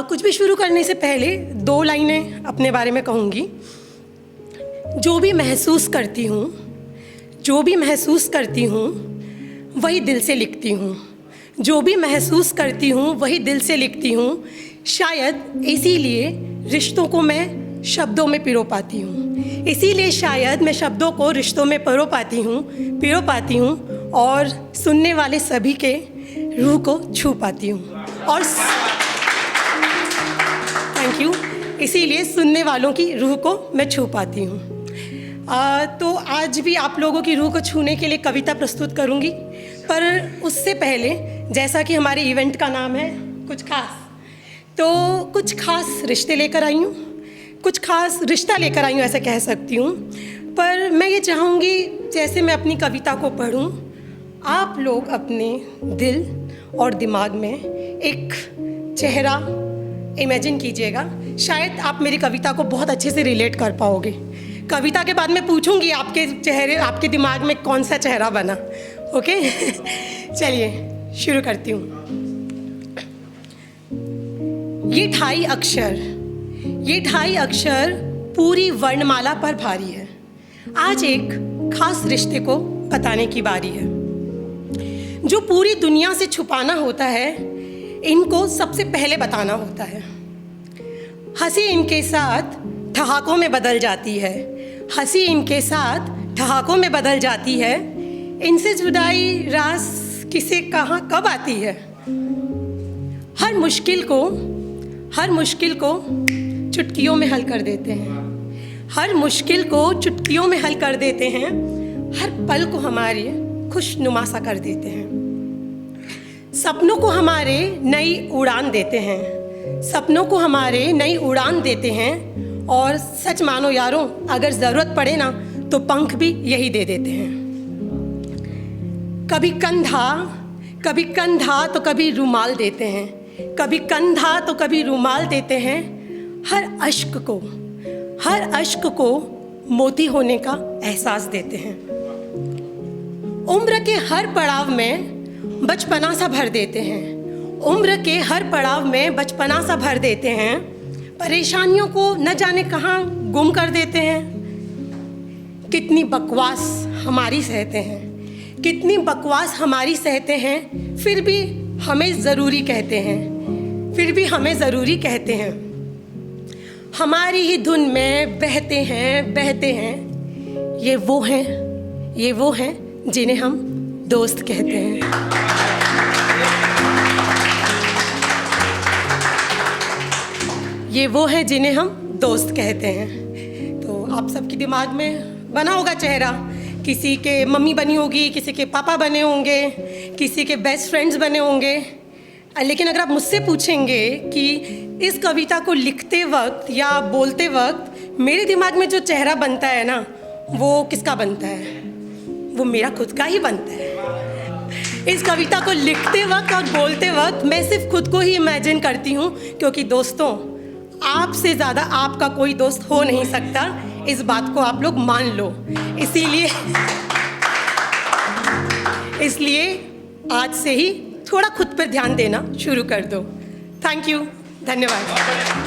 कुछ भी शुरू करने से पहले 2 लाइनें अपने बारे में कहूँगी। जो भी महसूस करती हूँ, जो भी महसूस करती हूँ वही दिल से लिखती हूँ। जो भी महसूस करती हूँ वही दिल से लिखती हूँ। शायद इसीलिए रिश्तों को मैं शब्दों में पिरो पाती हूँ। इसीलिए शायद मैं शब्दों को रिश्तों में पिरो पाती हूँ और सुनने वाले सभी के रूह को छू पाती हूँ। और थैंक यू। इसीलिए सुनने वालों की रूह को मैं छू पाती हूँ। तो आज भी आप लोगों की रूह को छूने के लिए कविता प्रस्तुत करूँगी, पर उससे पहले जैसा कि हमारे इवेंट का नाम है कुछ खास, तो कुछ खास रिश्ते लेकर आई हूँ, कुछ खास रिश्ता लेकर आई हूँ ऐसे कह सकती हूँ। पर मैं ये चाहूँगी जैसे मैं अपनी कविता को पढ़ूँ, आप लोग अपने दिल और दिमाग में एक चेहरा इमेजिन कीजिएगा। शायद आप मेरी कविता को बहुत अच्छे से रिलेट कर पाओगे। कविता के बाद मैं पूछूंगी आपके चेहरे, आपके दिमाग में कौन सा चेहरा बना। ओके चलिए शुरू करती हूँ। ये ढाई अक्षर पूरी वर्णमाला पर भारी है। आज एक खास रिश्ते को बताने की बारी है। जो पूरी दुनिया से छुपाना होता है, इनको सबसे पहले बताना होता है। हंसी इनके साथ ठहाकों में बदल जाती है। हंसी इनके साथ ठहाकों में बदल जाती है। इनसे जुदाई रास किसे कहाँ कब आती है। हर मुश्किल को चुटकियों में हल कर देते हैं। हर मुश्किल को चुटकियों में हल कर देते हैं। हर पल को हमारे खुशनुमा सा कर देते हैं। सपनों को हमारे नई उड़ान देते हैं। सपनों को हमारे नई उड़ान देते हैं। और सच मानो यारों, अगर ज़रूरत पड़े ना तो पंख भी यही दे देते हैं। कभी कंधा तो कभी रुमाल देते हैं। कभी कंधा तो कभी रुमाल देते हैं। हर अश्क को मोती होने का एहसास देते हैं। उम्र के हर पड़ाव में बचपना सा भर देते हैं। उम्र के हर पड़ाव में बचपना सा भर देते हैं। परेशानियों को न जाने कहाँ गुम कर देते हैं। कितनी बकवास हमारी सहते हैं, कितनी बकवास हमारी सहते हैं, फिर भी हमें ज़रूरी कहते हैं, फिर भी हमें ज़रूरी कहते हैं। हमारी ही धुन में बहते हैं। ये वो हैं जिन्हें हम दोस्त कहते हैं। ये वो हैं जिन्हें हम दोस्त कहते हैं। तो आप सबके दिमाग में बना होगा चेहरा। किसी के मम्मी बनी होगी, किसी के पापा बने होंगे, किसी के बेस्ट फ्रेंड्स बने होंगे। लेकिन अगर आप मुझसे पूछेंगे कि इस कविता को लिखते वक्त या बोलते वक्त मेरे दिमाग में जो चेहरा बनता है ना, वो किसका बनता है? वो मेरा खुद का ही बनता है। इस कविता को लिखते वक्त और बोलते वक्त मैं सिर्फ खुद को ही इमेजिन करती हूँ, क्योंकि दोस्तों, आपसे ज़्यादा आपका कोई दोस्त हो नहीं सकता। इस बात को आप लोग मान लो। इसलिए आज से ही थोड़ा खुद पर ध्यान देना शुरू कर दो। थैंक यू, धन्यवाद।